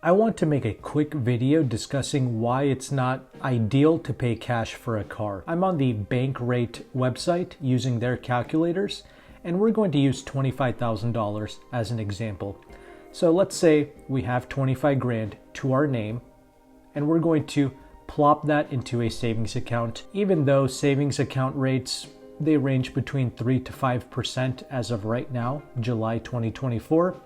I want to make a quick video discussing why it's not ideal to pay cash for a car. I'm on the Bankrate website using their calculators, and we're going to use $25,000 as an example. So let's say we have 25 grand to our name, and we're going to plop that into a savings account. Even though savings account rates, they range between 3 to 5% as of right now, July 2024.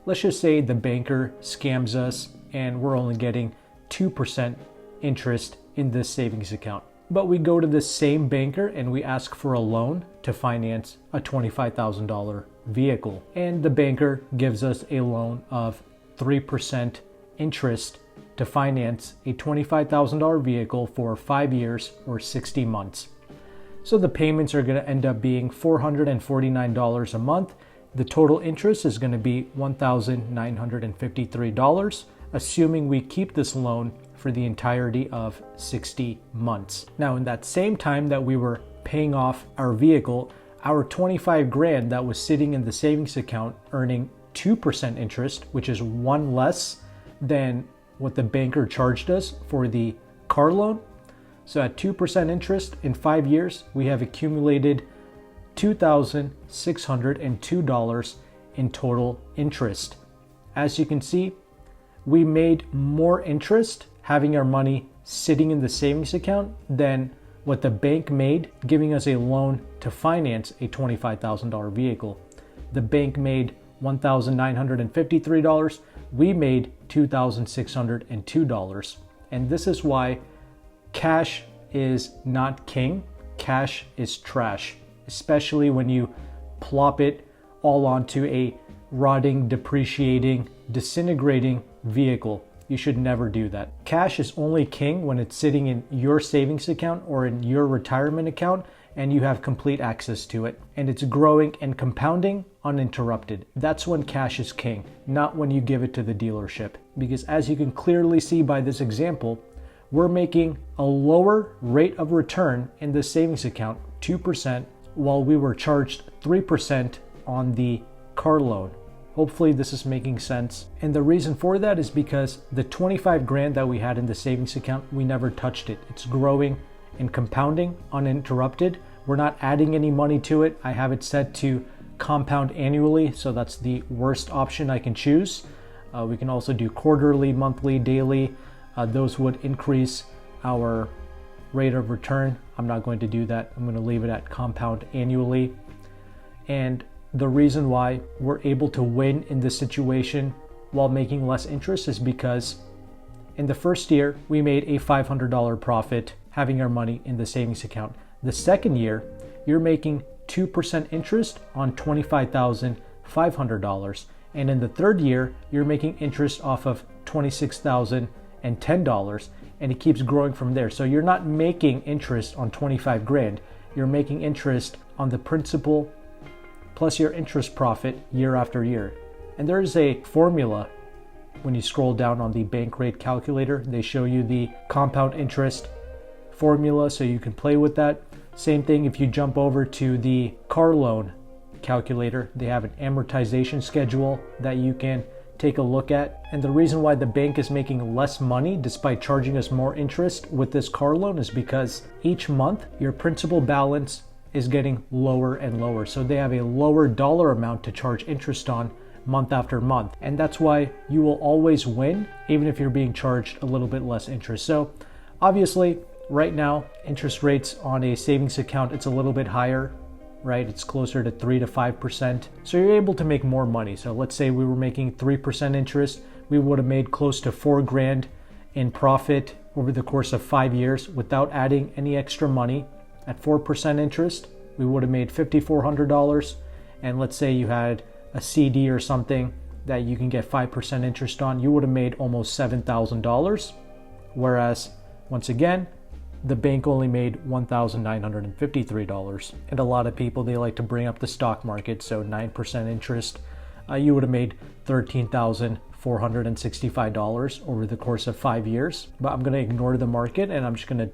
Let's just say the banker scams us and we're only getting 2% interest in this savings account. But we go to the same banker and we ask for a loan to finance a $25,000 vehicle. And the banker gives us a loan of 3% interest to finance a $25,000 vehicle for 5 years or 60 months. So the payments are going to end up being $449 a month. The total interest is going to be $1,953, assuming we keep this loan for the entirety of 60 months. Now, in that same time that we were paying off our vehicle, our 25 grand that was sitting in the savings account earning 2% interest, which is one less than what the banker charged us for the car loan. So at 2% interest in 5 years, we have accumulated $2,602 in total interest. As you can see, we made more interest having our money sitting in the savings account than what the bank made giving us a loan to finance a $25,000 vehicle. The bank made $1,953. We made $2,602. And this is why cash is not king. Cash is trash, especially when you plop it all onto a rotting, depreciating, disintegrating vehicle. You should never do that. Cash is only king when it's sitting in your savings account or in your retirement account and you have complete access to it and it's growing and compounding uninterrupted. That's when cash is king, not when you give it to the dealership. Because as you can clearly see by this example, we're making a lower rate of return in the savings account, 2%, while we were charged 3% on the car loan. Hopefully this is making sense. And the reason for that is because the 25 grand that we had in the savings account, we never touched it. It's growing and compounding uninterrupted. We're not adding any money to it. I have it set to compound annually, so that's the worst option I can choose. We can also do quarterly, monthly, daily. Those would increase our rate of return. I'm not going to do that. I'm going to leave it at compound annually. And the reason why we're able to win in this situation while making less interest is because in the first year, we made a $500 profit having our money in the savings account. The second year, you're making 2% interest on $25,500. And in the third year, you're making interest off of $26,010, and it keeps growing from there. So you're not making interest on 25 grand. You're making interest on the principal plus your interest profit year after year. And there's a formula when you scroll down on the Bankrate calculator. They show you the compound interest formula so you can play with that. Same thing if you jump over to the car loan calculator. They have an amortization schedule that you can take a look at. And the reason why the bank is making less money despite charging us more interest with this car loan is because each month your principal balance is getting lower and lower. So they have a lower dollar amount to charge interest on month after month. And that's why you will always win, even if you're being charged a little bit less interest. So obviously right now, interest rates on a savings account, it's a little bit higher, right? It's closer to 3 to 5%. So you're able to make more money. So let's say we were making 3% interest, we would have made close to 4 grand in profit over the course of 5 years without adding any extra money. At 4% interest, we would have made $5,400. And let's say you had a CD or something that you can get 5% interest on, you would have made almost $7,000. Whereas, once again, the bank only made $1,953. And a lot of people, they like to bring up the stock market. So 9% interest, you would have made $13,465 over the course of 5 years. But I'm going to ignore the market and I'm just going to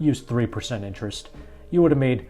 use 3% interest. You would have made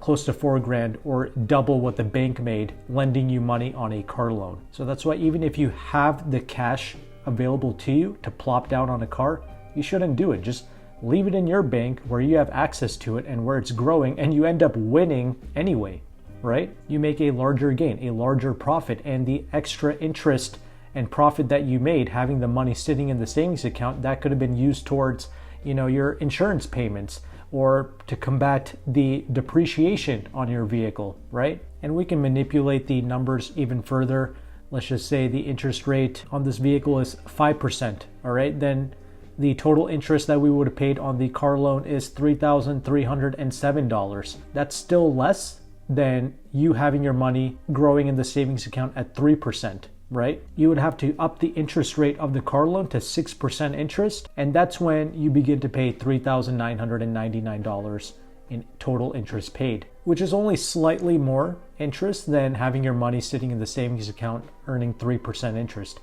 close to 4 grand or double what the bank made lending you money on a car loan. So that's why even if you have the cash available to you to plop down on a car, you shouldn't do it. Just leave it in your bank where you have access to it and where it's growing, and you end up winning anyway, right? You make a larger gain, a larger profit, and the extra interest and profit that you made having the money sitting in the savings account, that could have been used towards, your insurance payments or to combat the depreciation on your vehicle, right? And we can manipulate the numbers even further. Let's just say the interest rate on this vehicle is 5%, all right? Then the total interest that we would have paid on the car loan is $3,307. That's still less than you having your money growing in the savings account at 3%, right? You would have to up the interest rate of the car loan to 6% interest, and that's when you begin to pay $3,999 in total interest paid, which is only slightly more interest than having your money sitting in the savings account earning 3% interest.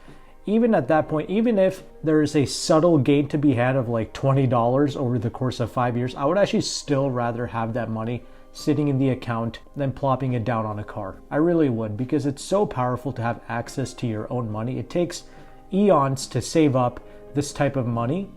Even at that point, even if there is a subtle gain to be had of like $20 over the course of 5 years, I would actually still rather have that money sitting in the account than plopping it down on a car. I really would, because it's so powerful to have access to your own money. It takes eons to save up this type of money,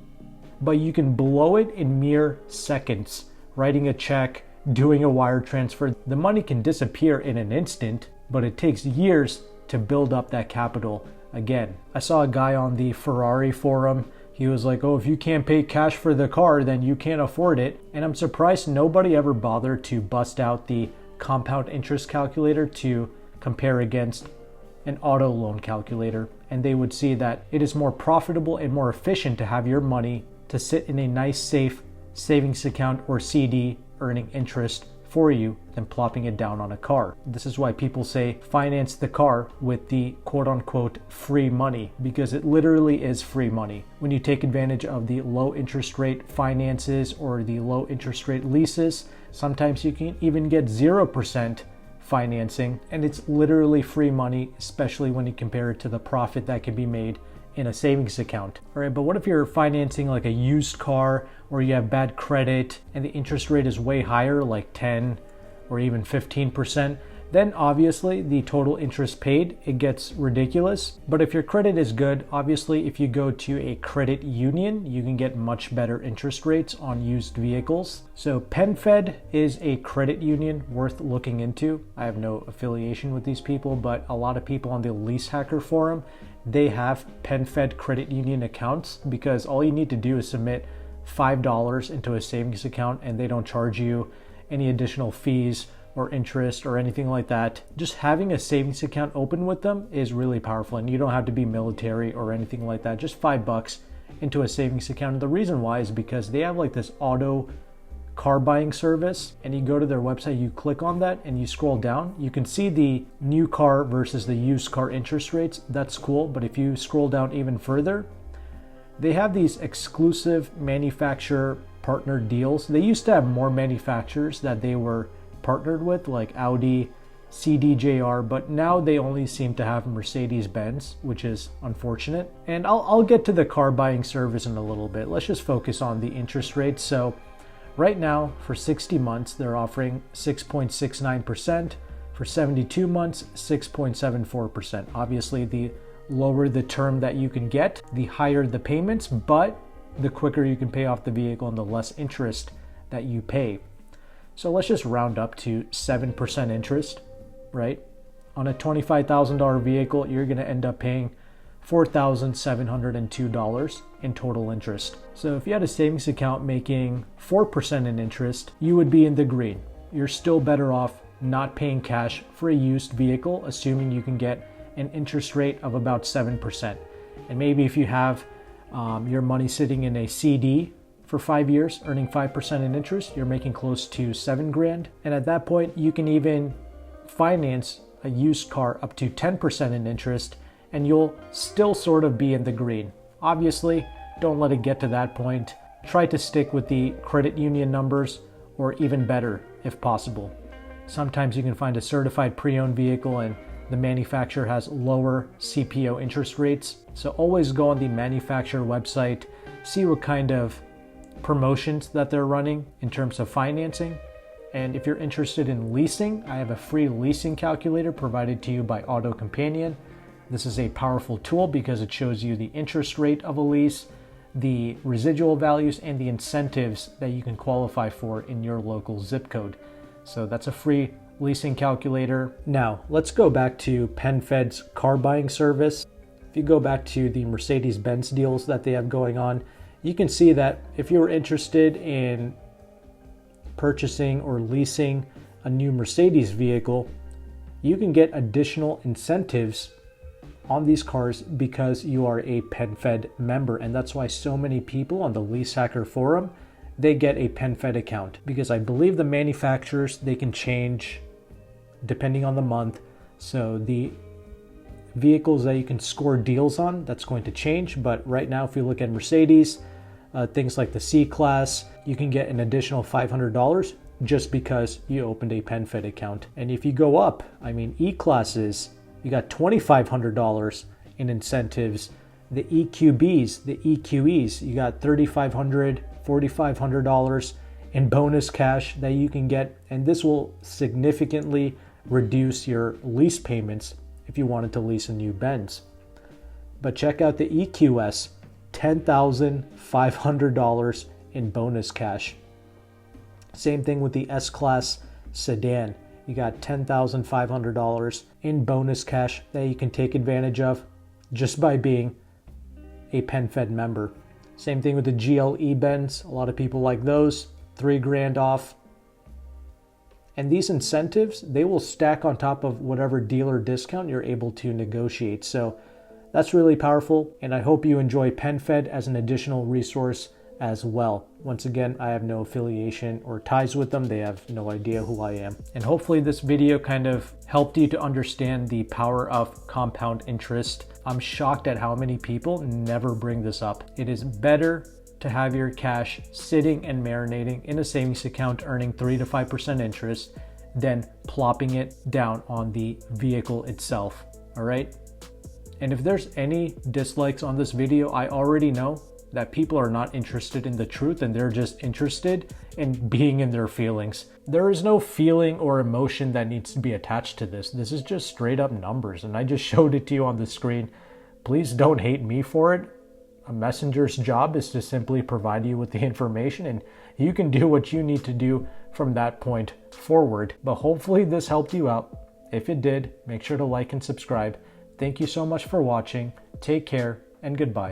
but you can blow it in mere seconds. Writing a check, doing a wire transfer, the money can disappear in an instant, but it takes years to build up that capital again. I saw a guy on the Ferrari forum. He was like, oh, if you can't pay cash for the car, then you can't afford it. And I'm surprised nobody ever bothered to bust out the compound interest calculator to compare against an auto loan calculator. And they would see that it is more profitable and more efficient to have your money to sit in a nice, safe savings account or CD earning interest for you than plopping it down on a car. This is why people say finance the car with the quote unquote free money, because it literally is free money. When you take advantage of the low interest rate finances or the low interest rate leases, sometimes you can even get 0% financing, and it's literally free money, especially when you compare it to the profit that can be made in a savings account. All right, but what if you're financing like a used car, or you have bad credit and the interest rate is way higher, like 10 or even 15%? Then obviously the total interest paid, it gets ridiculous. But if your credit is good, obviously if you go to a credit union, you can get much better interest rates on used vehicles. So PenFed is a credit union worth looking into. I have no affiliation with these people, but a lot of people on the Lease Hacker forum, they have PenFed credit union accounts, because all you need to do is submit $5 into a savings account and they don't charge you any additional fees or interest or anything like that. Just having a savings account open with them is really powerful, and you don't have to be military or anything like that. Just $5 into a savings account. And the reason why is because they have like this auto car buying service, and you go to their website, you click on that and you scroll down, you can see the new car versus the used car interest rates. That's cool. But if you scroll down even further, they have these exclusive manufacturer partner deals. They used to have more manufacturers that they were partnered with, like Audi, CDJR, but now they only seem to have Mercedes-Benz, which is unfortunate. And I'll get to the car buying service in a little bit. Let's just focus on the interest rates. So right now, for 60 months, they're offering 6.69%. For 72 months, 6.74%. Obviously, the lower the term that you can get, the higher the payments, but the quicker you can pay off the vehicle and the less interest that you pay. So let's just round up to 7% interest, right? On a $25,000 vehicle, you're going to end up paying $4,702 in total interest. So if you had a savings account making 4% in interest, you would be in the green. You're still better off not paying cash for a used vehicle, assuming you can get an interest rate of about 7%. And maybe if you have your money sitting in a CD for 5 years, earning 5% in interest, you're making close to $7,000. And at that point, you can even finance a used car up to 10% in interest, and you'll still sort of be in the green. Obviously, don't let it get to that point. Try to stick with the credit union numbers, or even better, if possible. Sometimes you can find a certified pre-owned vehicle and the manufacturer has lower CPO interest rates. So always go on the manufacturer website, see what kind of promotions that they're running in terms of financing. And if you're interested in leasing, I have a free leasing calculator provided to you by AutoCompanion. This is a powerful tool because it shows you the interest rate of a lease, the residual values, and the incentives that you can qualify for in your local zip code. So that's a free leasing calculator. Now, let's go back to PenFed's car buying service. If you go back to the Mercedes-Benz deals that they have going on, you can see that if you're interested in purchasing or leasing a new Mercedes vehicle, you can get additional incentives on these cars because you are a PenFed member. And that's why so many people on the Lease Hacker forum, they get a PenFed account, because I believe the manufacturers, they can change depending on the month. So the vehicles that you can score deals on, that's going to change. But right now, if you look at Mercedes, things like the C-Class, you can get an additional $500 just because you opened a PenFed account. And if you go up, I mean, E-Classes, you got $2,500 in incentives. The EQBs, the EQEs, you got $3,500, $4,500 in bonus cash that you can get. And this will significantly reduce your lease payments if you wanted to lease a new Benz. But check out the EQS, $10,500 in bonus cash. Same thing with the S-Class sedan. You got $10,500 in bonus cash that you can take advantage of just by being a PenFed member. Same thing with the GLE Benz. A lot of people like those. $3,000 off. And these incentives, they will stack on top of whatever dealer discount you're able to negotiate. So that's really powerful. And I hope you enjoy PenFed as an additional resource as well. Once again, I have no affiliation or ties with them. They have no idea who I am. And hopefully this video kind of helped you to understand the power of compound interest. I'm shocked at how many people never bring this up. It is better to have your cash sitting and marinating in a savings account earning 3 to 5% interest than plopping it down on the vehicle itself. All right. And if there's any dislikes on this video, I already know that people are not interested in the truth and they're just interested in being in their feelings. There is no feeling or emotion that needs to be attached to this. This is just straight up numbers, and I just showed it to you on the screen. Please don't hate me for it. A messenger's job is to simply provide you with the information, and you can do what you need to do from that point forward. But hopefully this helped you out. If it did, make sure to like and subscribe. Thank you so much for watching. Take care and goodbye.